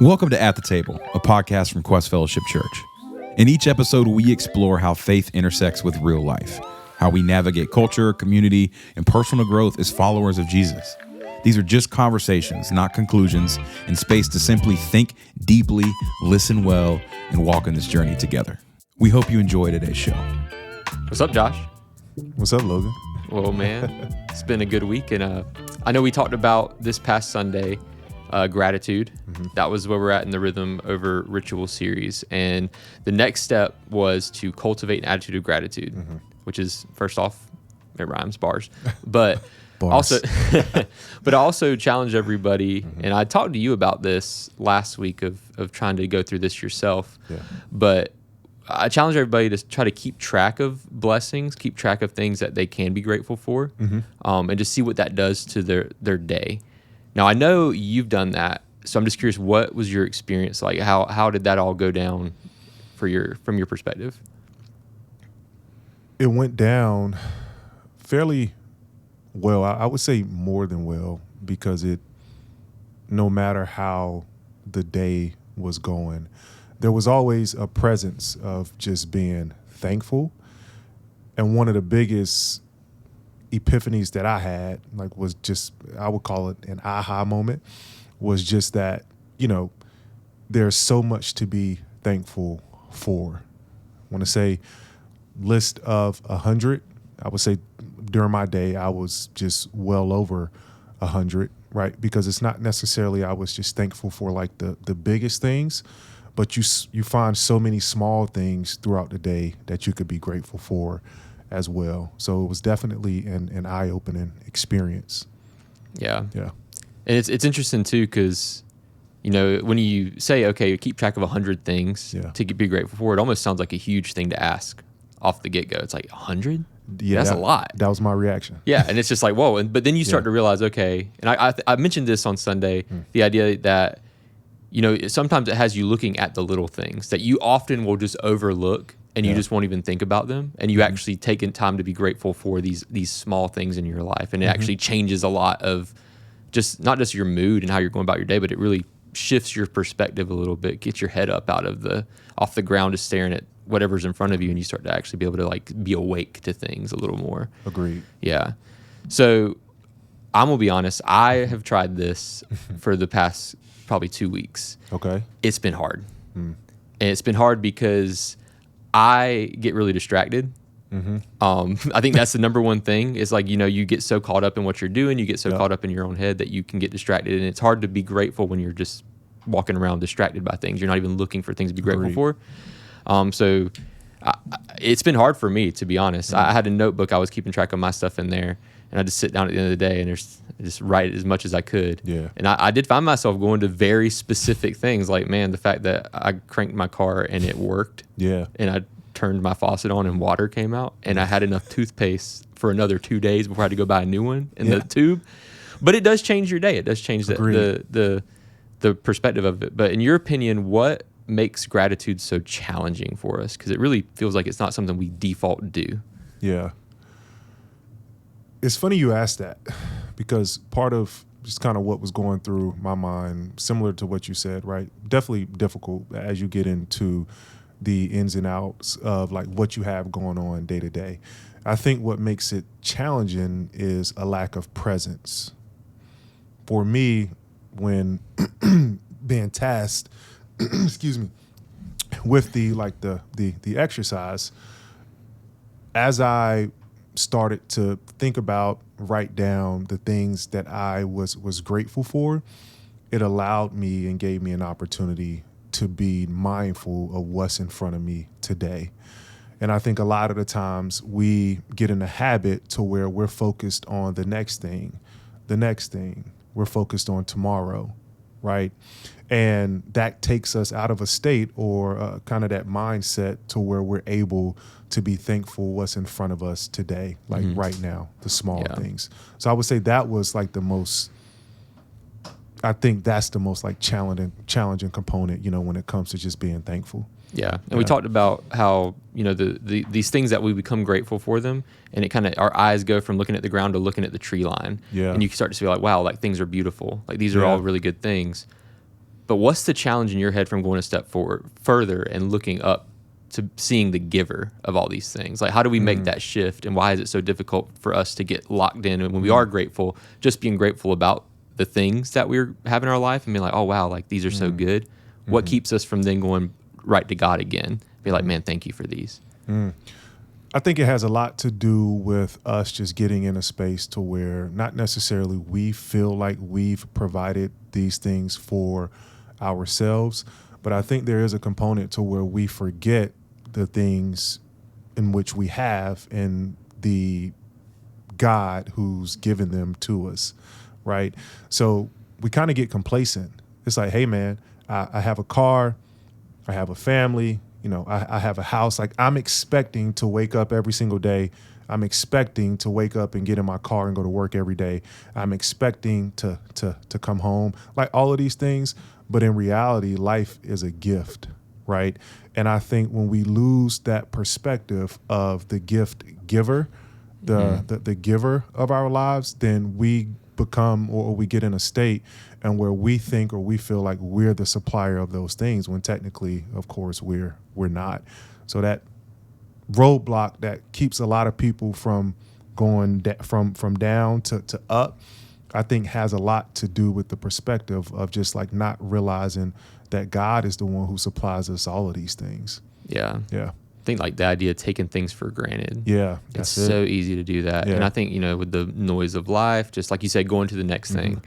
Welcome to At the Table, a podcast from Quest Fellowship Church. In each episode, we explore how faith intersects with real life, how we navigate culture, community, and personal growth as followers of Jesus. These are just conversations, not conclusions, and space to simply think deeply, listen well, and walk in this journey together. We hope you enjoy today's show. What's up, Josh? What's up, Logan? Well, man, it's been a good week, and I know we talked about this past Sunday, gratitude. Mm-hmm. That was where we're at in the Rhythm Over Ritual series, and the next step was to cultivate an attitude of gratitude, which is, first off, it rhymes, bars, but also, but I also challenge everybody, and I talked to you about this last week of trying to go through this yourself, but I challenge everybody to try to keep track of blessings, keep track of things that they can be grateful for, and just see what that does to their day. Now, I know you've done that, so I'm just curious, what was your experience like? How did that all go down from your perspective? It went down fairly well. I would say more than well, because no matter how the day was going, there was always a presence of just being thankful. And one of the biggest epiphanies that I had, was just, I would call it an aha moment, was just that, there's so much to be thankful for. I want to say list of 100, I would say during my day, I was just well over 100, right? Because it's not necessarily I was just thankful for the biggest things, but you find so many small things throughout the day that you could be grateful for as well. So it was definitely an eye-opening experience. Yeah. And it's interesting too, because when you say, okay, keep track of 100 things to be grateful for, it almost sounds like a huge thing to ask off the get-go. It's like 100? Yeah, that's a lot. That was my reaction. Yeah, and it's just like, whoa. But then you start to realize, okay, and I mentioned this on Sunday, the idea that sometimes it has you looking at the little things that you often will just overlook, and you just won't even think about them, and you actually take in time to be grateful for these small things in your life, and it actually changes a lot of not just your mood and how you're going about your day, but it really shifts your perspective a little bit, gets your head up off the ground, just staring at whatever's in front of you, and you start to actually be able to be awake to things a little more. Agreed. Yeah. So I'm gonna be honest, I have tried this for the past probably 2 weeks. Okay. It's been hard. And it's been hard because I get really distracted. I think that's the number one thing is you get so caught up in what you're doing, you get so caught up in your own head that you can get distracted, and it's hard to be grateful when you're just walking around distracted by things. You're not even looking for things to be grateful for. So it's been hard for me, to be honest. I had a notebook, I was keeping track of my stuff in there, and I just sit down at the end of the day and just write as much as I could. Yeah. And I did find myself going to very specific things, like, man, the fact that I cranked my car and it worked. Yeah. And I turned my faucet on and water came out, and I had enough toothpaste for another 2 days before I had to go buy a new one in the tube. But it does change your day. It does change the perspective of it. But in your opinion, what makes gratitude so challenging for us? Because it really feels like it's not something we default do. Yeah. It's funny you asked that, because part of just kind of what was going through my mind, similar to what you said, right? Definitely difficult as you get into the ins and outs of what you have going on day to day. I think what makes it challenging is a lack of presence. For me, when being tasked, excuse me, with the exercise, as I started to think about, write down the things that I was grateful for, it allowed me and gave me an opportunity to be mindful of what's in front of me today. And I think a lot of the times we get in a habit to where we're focused on the next thing. We're focused on tomorrow, right? And that takes us out of a state or kind of that mindset to where we're able to be thankful what's in front of us today, right now, the small things. So I would say that was I think that's the most challenging component, when it comes to just being thankful. Yeah, and we talked about how these things that we become grateful for them, and it kind of our eyes go from looking at the ground to looking at the tree line. Yeah, and you start to feel like, wow, things are beautiful. These are all really good things. But what's the challenge in your head from going a step further and looking up to seeing the giver of all these things? Like, how do we make that shift, and why is it so difficult for us to get locked in? And when we are grateful, just being grateful about the things that we have in our life and being like, oh, wow, like these are so good. What keeps us from then going right to God again? Be like, man, thank you for these. I think it has a lot to do with us just getting in a space to where not necessarily we feel like we've provided these things for ourselves, but I think there is a component to where we forget the things in which we have and the God who's given them to us, right? So we kind of get complacent. It's like, hey, man, I have a car, I have a family, you know, I have a house. Like, I'm expecting to wake up every single day. I'm expecting to wake up and get in my car and go to work every day. I'm expecting to come home, like all of these things. But in reality, life is a gift, right? And I think when we lose that perspective of the gift giver, the giver of our lives, then we become, or we get in a state and where we think or we feel like we're the supplier of those things, when technically, of course, we're not. So that roadblock that keeps a lot of people from going from down to up, I think has a lot to do with the perspective of just like not realizing that God is the one who supplies us all of these things. Yeah. Yeah. I think like the idea of taking things for granted. Yeah. It's so easy to do that. Yeah. And I think, you know, with the noise of life, just like you said, going to the next thing,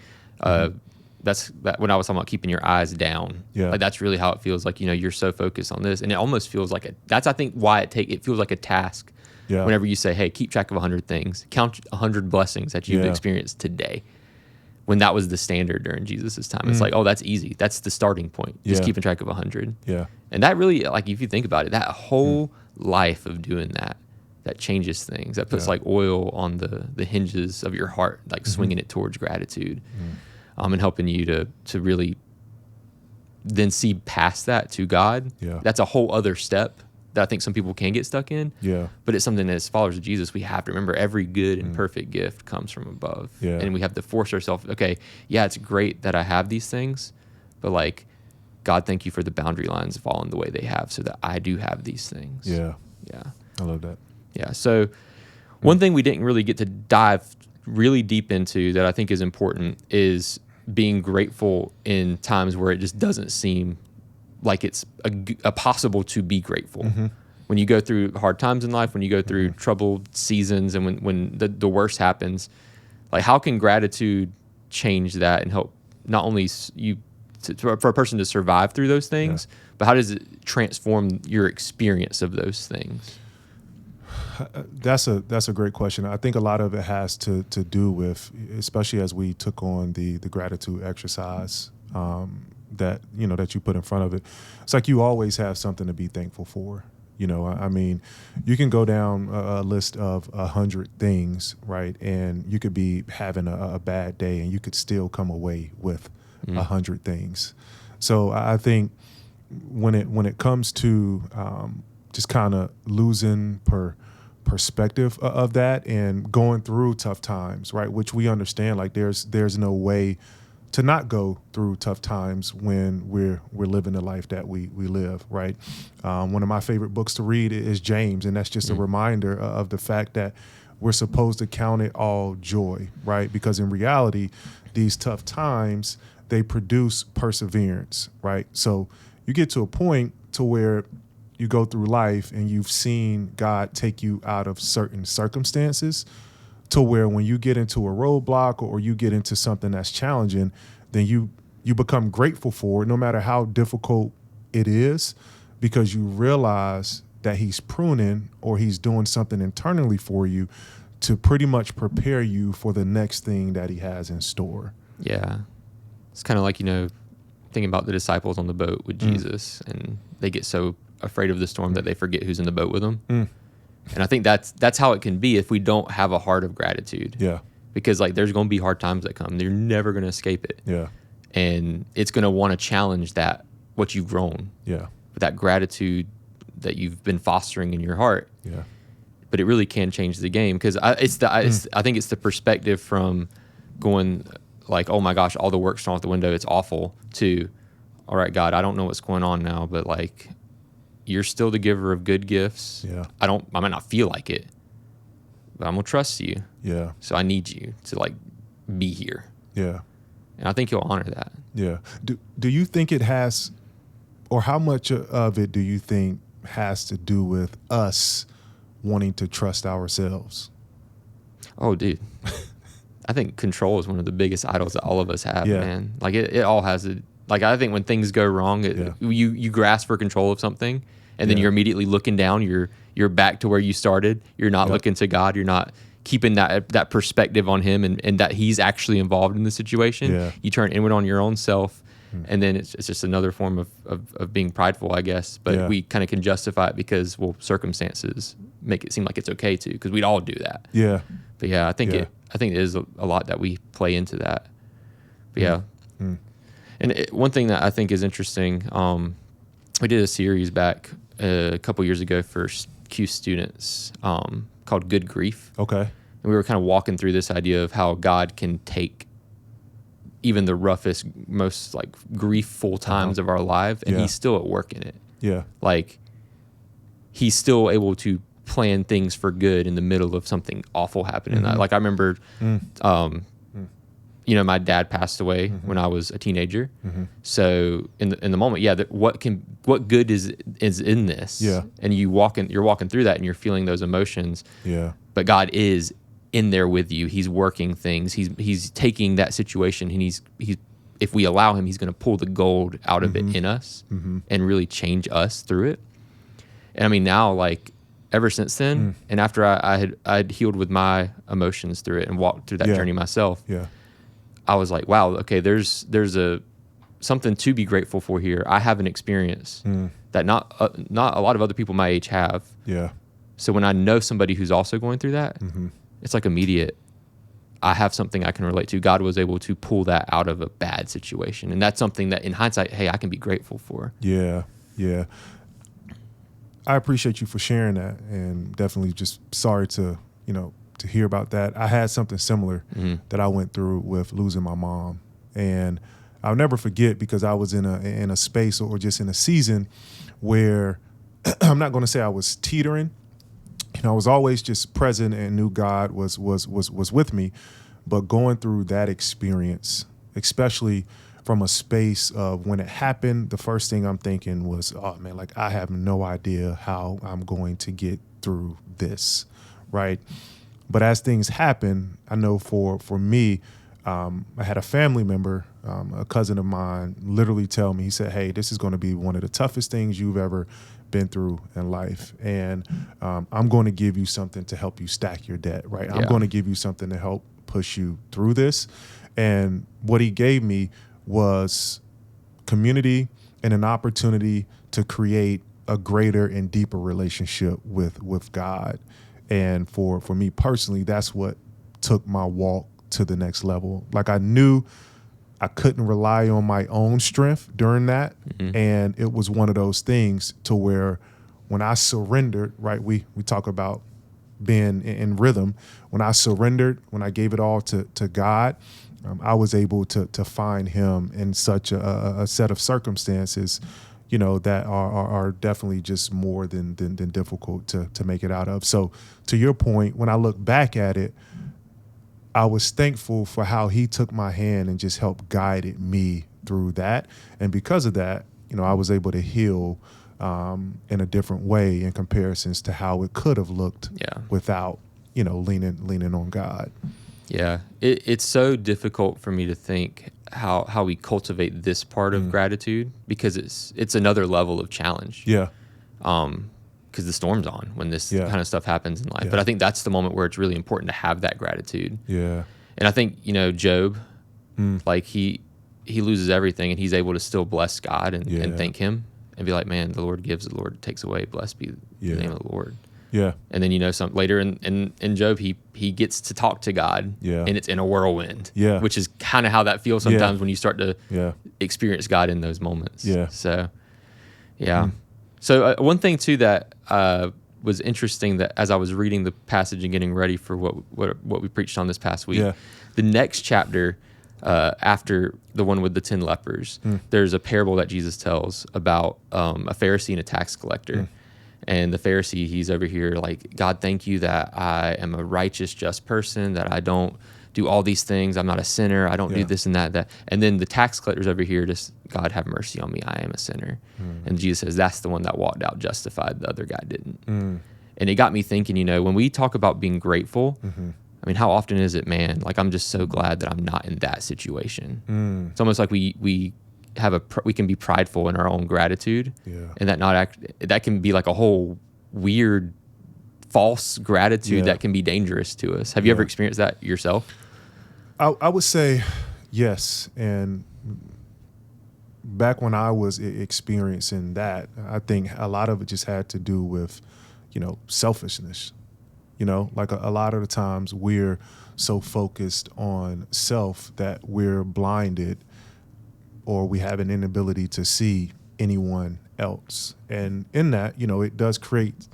that's when I was talking about keeping your eyes down. Yeah. Like that's really how it feels. Like, you know, you're so focused on this, and it almost feels like that's, I think, why it feels like a task. Yeah. Whenever you say, hey, keep track of 100 things, count 100 blessings that you've experienced today. When that was the standard during Jesus' time. It's like, oh, that's easy. That's the starting point. Just keeping track of 100. Yeah. And that really, like, if you think about it, that whole life of doing that changes things. That puts like oil on the hinges of your heart, like swinging it towards gratitude, and helping you to really then see past that to God. Yeah. That's a whole other step that I think some people can get stuck in. Yeah. But it's something that as followers of Jesus, we have to remember every good and perfect gift comes from above. Yeah. And we have to force ourselves, okay, yeah, it's great that I have these things, but like, God, thank you for the boundary lines falling the way they have so that I do have these things. Yeah. Yeah. I love that. Yeah. So one thing we didn't really get to dive really deep into that I think is important is being grateful in times where it just doesn't seem like it's a possible to be grateful. When you go through hard times in life, when you go through troubled seasons, and when the worst happens, like how can gratitude change that and help not only you for a person to survive through those things, but how does it transform your experience of those things? That's a great question. I think a lot of it has to do with, especially as we took on the gratitude exercise, that you put in front of it. It's like you always have something to be thankful for. You know, I mean, you can go down a list of 100 things, right? And you could be having a bad day and you could still come away with 100 things. So I think when it comes to just kind of losing perspective of that and going through tough times, right? Which we understand, like there's no way to not go through tough times when we're living the life that we live, right? One of my favorite books to read is James, and that's just a reminder of the fact that we're supposed to count it all joy, right? Because in reality, these tough times, they produce perseverance, right? So you get to a point to where you go through life and you've seen God take you out of certain circumstances to where when you get into a roadblock or you get into something that's challenging, then you become grateful for it, no matter how difficult it is, because you realize that he's pruning or he's doing something internally for you to pretty much prepare you for the next thing that he has in store. Yeah. It's kind of like, thinking about the disciples on the boat with Jesus, and they get so afraid of the storm that they forget who's in the boat with them. And I think that's how it can be if we don't have a heart of gratitude. Yeah. Because like there's going to be hard times that come. You're never going to escape it. Yeah. And it's going to want to challenge that, what you've grown. Yeah. With that gratitude that you've been fostering in your heart. Yeah. But it really can change the game, because I think it's the perspective from going like, oh my gosh, all the work's thrown out the window, it's awful, to all right, God, I don't know what's going on now, but like, you're still the giver of good gifts. Yeah. I might not feel like it, but I'm gonna trust you. Yeah. So I need you to like be here. Yeah. And I think you'll honor that. Yeah. Do you think it has, or how much of it do you think has to do with us wanting to trust ourselves? Oh, dude. I think control is one of the biggest idols that all of us have, man. Like it all has a, like, I think when things go wrong, you grasp for control of something, and then you're immediately looking down. You're back to where you started. You're not looking to God. You're not keeping that perspective on him and that he's actually involved in the situation. Yeah. You turn inward on your own self, and then it's just another form of being prideful, I guess. But we kind of can justify it because, well, circumstances make it seem like it's okay to, because we'd all do that. Yeah. But I think it is a lot that we play into that. But and one thing that I think is interesting, we did a series back a couple years ago for Q students called Good Grief. Okay. And we were kind of walking through this idea of how God can take even the roughest, most like grief-full times of our life, and he's still at work in it. Yeah. Like, he's still able to plan things for good in the middle of something awful happening. Like, I remember, you know, my dad passed away when I was a teenager. So in the moment, what good is in this? Yeah. And you're walking through that, and you're feeling those emotions. Yeah. But God is in there with you. He's working things. He's taking that situation, and he's if we allow him, he's going to pull the gold out of it in us and really change us through it. And I mean, now, like, ever since then, and after I'd healed with my emotions through it and walked through that journey myself, I was like, wow, okay, there's something to be grateful for here. I have an experience that not a lot of other people my age have. Yeah. So when I know somebody who's also going through that, it's like immediate. I have something I can relate to. God was able to pull that out of a bad situation, and that's something that, in hindsight, hey, I can be grateful for. Yeah, yeah. I appreciate you for sharing that, and definitely just sorry to hear about that. I had something similar that I went through with losing my mom, and I'll never forget, because I was in a space or just in a season where I'm not going to say I was teetering. I was always just present and knew God was with me, but going through that experience, especially from a space of when it happened, the first thing I'm thinking was, oh man, like, I have no idea how I'm going to get through this, right? But as things happen, I know for me, I had a family member, a cousin of mine, literally tell me, he said, hey, this is going to be one of the toughest things you've ever been through in life. And I'm going to give you something to help you stack your debt, right? I'm going to give you something to help push you through this. And what he gave me was community and an opportunity to create a greater and deeper relationship with God. And for me personally, that's what took my walk to the next level. Like, I knew I couldn't rely on my own strength during that. And it was one of those things to where when I surrendered, right, we talk about being in rhythm. When I surrendered, when I gave it all to God, I was able to find him in such a set of circumstances, that are definitely just more than difficult to make it out of. So to your point, when I look back at it, I was thankful for how he took my hand and just helped guided me through that. And because of that, I was able to heal in a different way in comparisons to how it could have looked without, leaning on God. Yeah. It's so difficult for me to think how we cultivate this part of gratitude, because it's another level of challenge. Yeah. Because the storm's on when this kind of stuff happens in life. But I think that's the moment where it's really important to have that gratitude. Yeah. And I think, Job, like he loses everything, and he's able to still bless God and thank him and be like, man, the Lord gives, the Lord takes away. Blessed be the name of the Lord. Yeah. And then, some later in Job, he gets to talk to God, and it's in a whirlwind, which is kind of how that feels sometimes when you start to experience God in those moments. Yeah. So, yeah. So one thing too that was interesting, that as I was reading the passage and getting ready for what we preached on this past week, the next chapter after the one with the 10 lepers, there's a parable that Jesus tells about a Pharisee and a tax collector. And the Pharisee, he's over here like, God, thank you that I am a righteous, just person, that I don't do all these things. I'm not a sinner. I don't do this and that. And then the tax collector's over here, just, God, have mercy on me. I am a sinner. And Jesus says, that's the one that walked out justified. The other guy didn't. And it got me thinking, when we talk about being grateful, I mean, how often is it, man? Like, I'm just so glad that I'm not in that situation. It's almost like we can be prideful in our own gratitude, and that can be like a whole weird false gratitude that can be dangerous to us. Have you ever experienced that yourself? I would say yes. And back when I was experiencing that, I think a lot of it just had to do with, selfishness. Like a lot of the times we're so focused on self that we're blinded, or we have an inability to see anyone else. And in that, it does create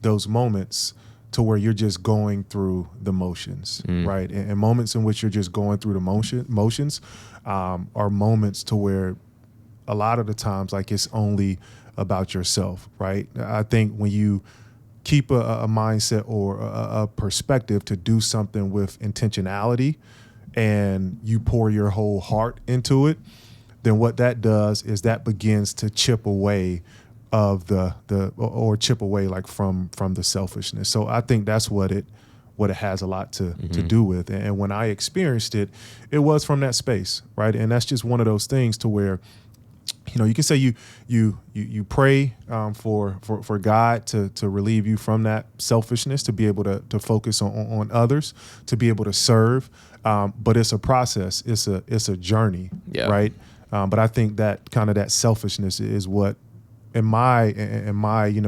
those moments to where you're just going through the motions, right? And moments in which you're just going through the motions are moments to where a lot of the times, like, it's only about yourself, right? I think when you keep a mindset or a perspective to do something with intentionality and you pour your whole heart into it, then what that does is that begins to chip away of chip away like from the selfishness. So I think that's what it has a lot to do with. And when I experienced it, it was from that space, right? And that's just one of those things to where, you can say you pray for God to relieve you from that selfishness, to be able to focus on others, to be able to serve. But it's a process. It's a journey, right? But I think that kind of that selfishness is what, in my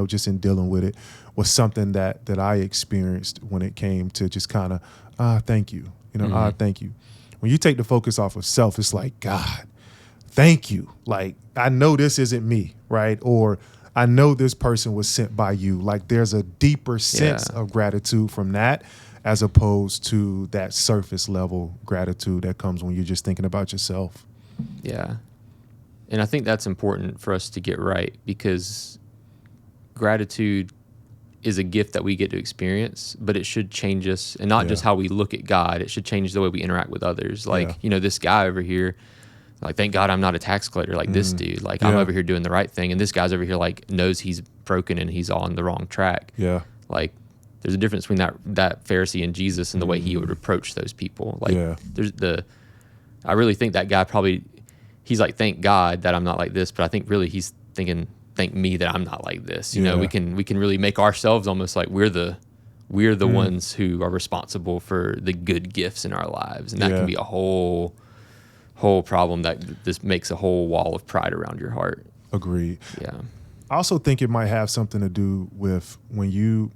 just in dealing with it, was something that I experienced when it came to just kind of thank you, thank you. When you take the focus off of self, it's like, God, thank you. Like, I know this isn't me, right? Or I know this person was sent by you. Like, there's a deeper sense of gratitude from that, as opposed to that surface level gratitude that comes when you're just thinking about yourself. Yeah. And I think that's important for us to get right, because gratitude is a gift that we get to experience, but it should change us, and not just how we look at God. It should change the way we interact with others. Like, this guy over here, like, thank God I'm not a tax collector like this dude. Like, I'm over here doing the right thing, and this guy's over here, like, knows he's broken and he's on the wrong track. Yeah. Like, there's a difference between that Pharisee and Jesus and the way he would approach those people. Like, I really think that guy probably, he's like, thank God that I'm not like this, but I think really he's thinking, thank me that I'm not like this. We can really make ourselves almost like we're the ones who are responsible for the good gifts in our lives, and that can be a whole problem that this makes a whole wall of pride around your heart. Agreed. Yeah. I also think it might have something to do with when you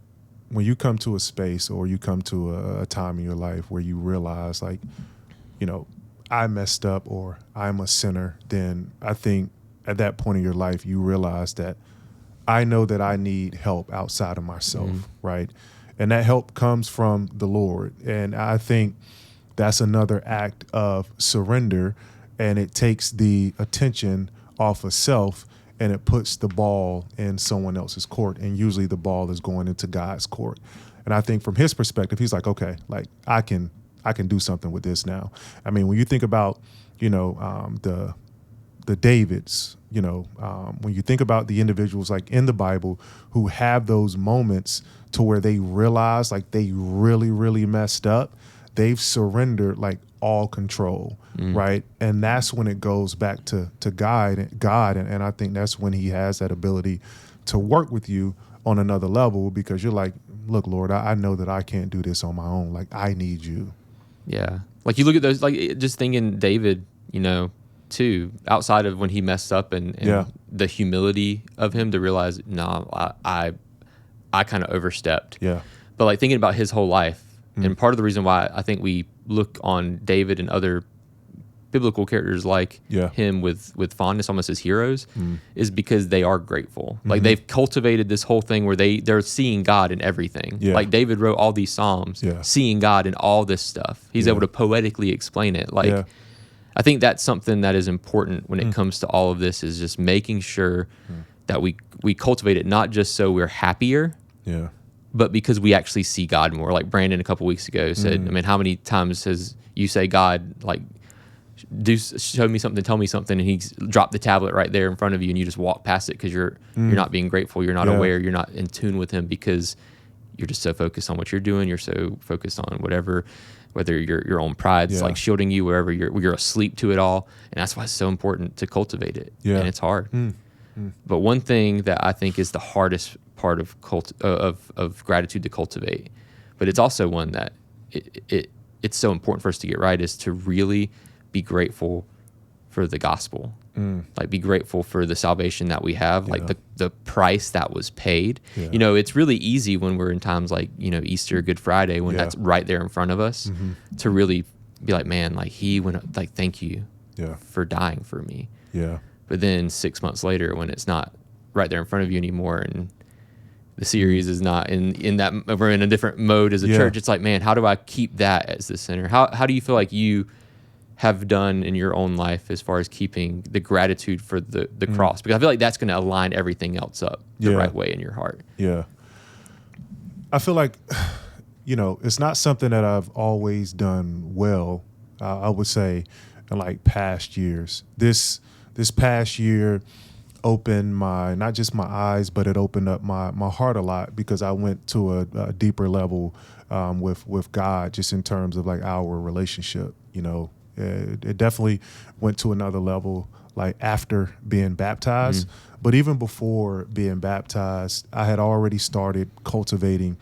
come to a space, or you come to a time in your life where you realize, like, I messed up, or I'm a sinner. Then I think at that point in your life, you realize that I know that I need help outside of myself, right? And that help comes from the Lord. And I think that's another act of surrender, and it takes the attention off of self, and it puts the ball in someone else's court. And usually the ball is going into God's court. And I think from his perspective, he's like, okay, like, I can do something with this now. I mean, when you think about, the Davids, when you think about the individuals like in the Bible who have those moments to where they realize like they really, really messed up, they've surrendered like all control, right? And that's when it goes back to God. And I think that's when he has that ability to work with you on another level, because you're like, look, Lord, I know that I can't do this on my own. Like, I need you. Yeah. Like, you look at those, like, just thinking David, too, outside of when he messed up and the humility of him to realize, no, I kind of overstepped. Yeah. But like thinking about his whole life, and part of the reason why I think we look on David and other biblical characters like him with fondness, almost as heroes, is because they are grateful. Like, they've cultivated this whole thing where they're seeing God in everything. Like, David wrote all these Psalms, seeing God in all this stuff. He's able to poetically explain it. Like, I think that's something that is important when it comes to all of this, is just making sure that we cultivate it, not just so we're happier, but because we actually see God more. Like Brandon a couple weeks ago said, I mean, how many times has you say, God, like, show me something, tell me something, and he's dropped the tablet right there in front of you, and you just walk past it because you're not being grateful, you're not aware, you're not in tune with him, because you're just so focused on what you're doing, you're so focused on whether your own pride's like shielding you, wherever you're asleep to it all, and that's why it's so important to cultivate it, and it's hard. But one thing that I think is the hardest part of gratitude to cultivate, but it's also one that it's so important for us to get right, is to really be grateful for the gospel. Like, be grateful for the salvation that we have, like the price that was paid. You know, it's really easy when we're in times like, you know, Easter, Good Friday, when that's right there in front of us, to really be like, man, like, he went, like, thank you for dying for me. But then 6 months later, when it's not right there in front of you anymore, and the series is not in that, we're in a different mode as a church, it's like, man, how do I keep that as the center? How do you feel like you have done in your own life as far as keeping the gratitude for the cross? Because I feel like that's going to align everything else up the right way in your heart. I feel like, you know, it's not something that I've always done well, I would say, in like past years. This past year opened not just my eyes, but it opened up my heart a lot, because I went to a deeper level with God, just in terms of like our relationship. You know, it definitely went to another level, like after being baptized. But even before being baptized, I had already started cultivating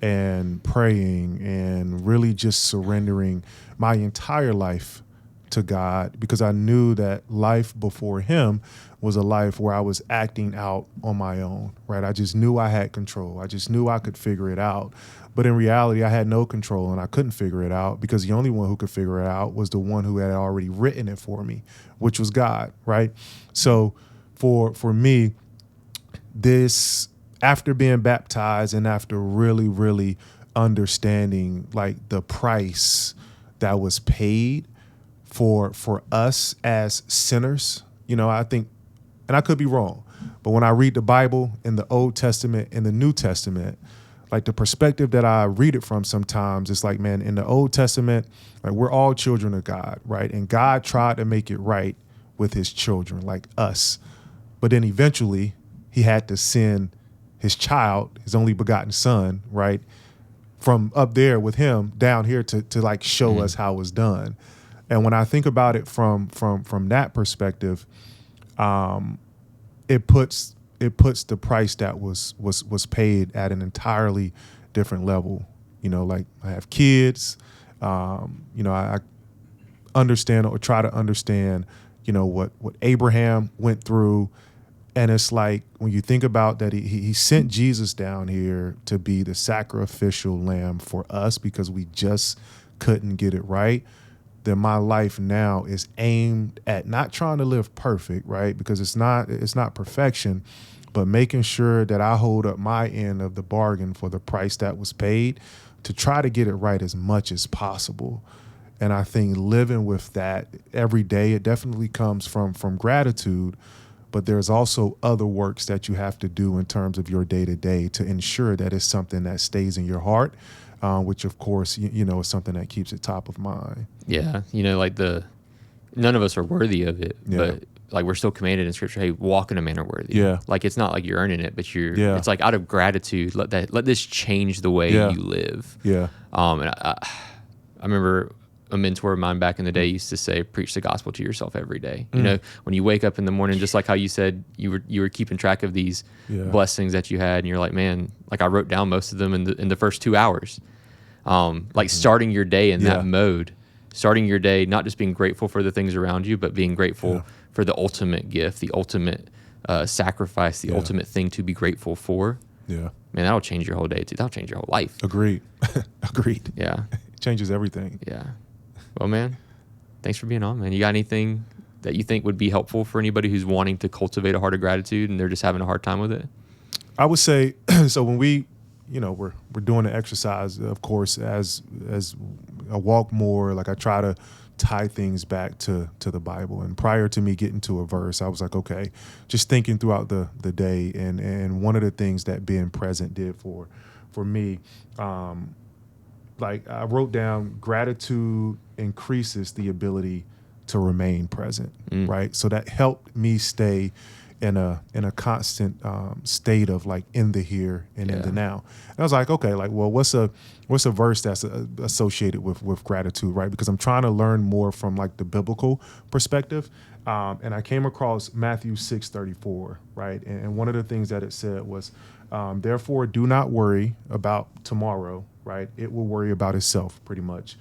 and praying and really just surrendering my entire life to God, because I knew that life before him was a life where I was acting out on my own, right? I just knew I had control. I just knew I could figure it out. But in reality, I had no control, and I couldn't figure it out, because the only one who could figure it out was the one who had already written it for me, which was God, right? So for me, this, after being baptized and after really, really understanding like the price that was paid for us as sinners, you know, I think, and I could be wrong, but when I read the Bible in the Old Testament and the New Testament, like the perspective that I read it from sometimes, it's like, man, in the Old Testament, like, we're all children of God, right? And God tried to make it right with his children, like us. But then eventually he had to send his child, his only begotten son, right, from up there with him down here to like show us how it's done. And when I think about it from that perspective, it puts the price that was paid at an entirely different level. You know, like, I have kids. You know, I understand, or try to understand, you know, what Abraham went through. And it's like, when you think about that, he sent Jesus down here to be the sacrificial lamb for us, because we just couldn't get it right. Then my life now is aimed at not trying to live perfect, right? Because it's not perfection, but making sure that I hold up my end of the bargain for the price that was paid, to try to get it right as much as possible. And I think living with that every day, it definitely comes from gratitude, but there's also other works that you have to do in terms of your day-to-day to ensure that it's something that stays in your heart, which of course, you know, is something that keeps it top of mind. Yeah. You know, like, none of us are worthy of it, but like, we're still commanded in Scripture, hey, walk in a manner worthy. Like, it's not like you're earning it, but it's like, out of gratitude, let this change the way you live. And I remember a mentor of mine back in the day used to say, preach the gospel to yourself every day. You know, when you wake up in the morning, just like how you said you were keeping track of these blessings that you had, and you're like, man, like, I wrote down most of them in the first 2 hours. Like, starting your day in that mode, starting your day, not just being grateful for the things around you, but being grateful for the ultimate gift, the ultimate sacrifice, the ultimate thing to be grateful for. Man, that'll change your whole day too. That'll change your whole life. Agreed. Agreed. Yeah. It changes everything. Yeah. Well, man, thanks for being on, man. You got anything that you think would be helpful for anybody who's wanting to cultivate a heart of gratitude and they're just having a hard time with it? I would say, so when we, you know, we're doing the exercise, of course, as I walk more, like, I try to tie things back to the Bible. And prior to me getting to a verse, I was like, okay, just thinking throughout the day. And one of the things that being present did for me, like I wrote down, gratitude increases the ability to remain present, right? So that helped me stay in a constant state of like in the here and in the now. And I was like, okay, like, well, what's a verse that's associated with gratitude, right? Because I'm trying to learn more from like the biblical perspective. And I came across Matthew 6:34, right? And one of the things that it said was, therefore, do not worry about tomorrow, right? It will worry about itself, pretty much.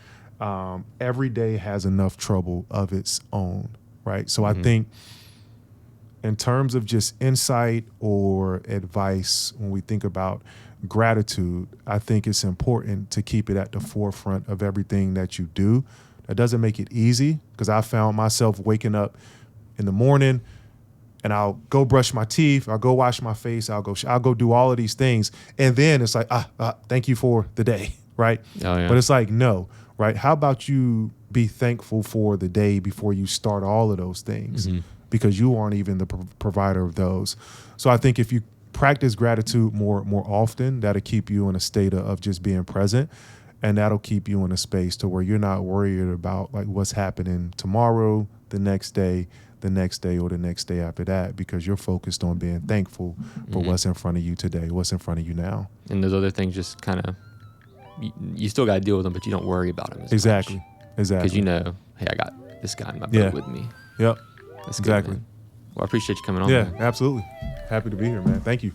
Every day has enough trouble of its own, right? So I think in terms of just insight or advice, when we think about gratitude, I think it's important to keep it at the forefront of everything that you do. That doesn't make it easy, because I found myself waking up in the morning and I'll go brush my teeth, I'll go wash my face, I'll go do all of these things. And then it's like, thank you for the day, right? Oh, yeah. But it's like, no, right? How about you be thankful for the day before you start all of those things? Because you aren't even the provider of those. So I think if you practice gratitude more often, that'll keep you in a state of just being present, and that'll keep you in a space to where you're not worried about like what's happening tomorrow, the next day, or the next day after that, because you're focused on being thankful for what's in front of you today, what's in front of you now. And those other things just kind of, you still got to deal with them, but you don't worry about them as Exactly. much. Exactly. Because you know, hey, I got this guy in my boat with me. Yep. That's exactly. Good, well, I appreciate you coming on. Yeah, man. absolutely. Happy to be here, man. Thank you.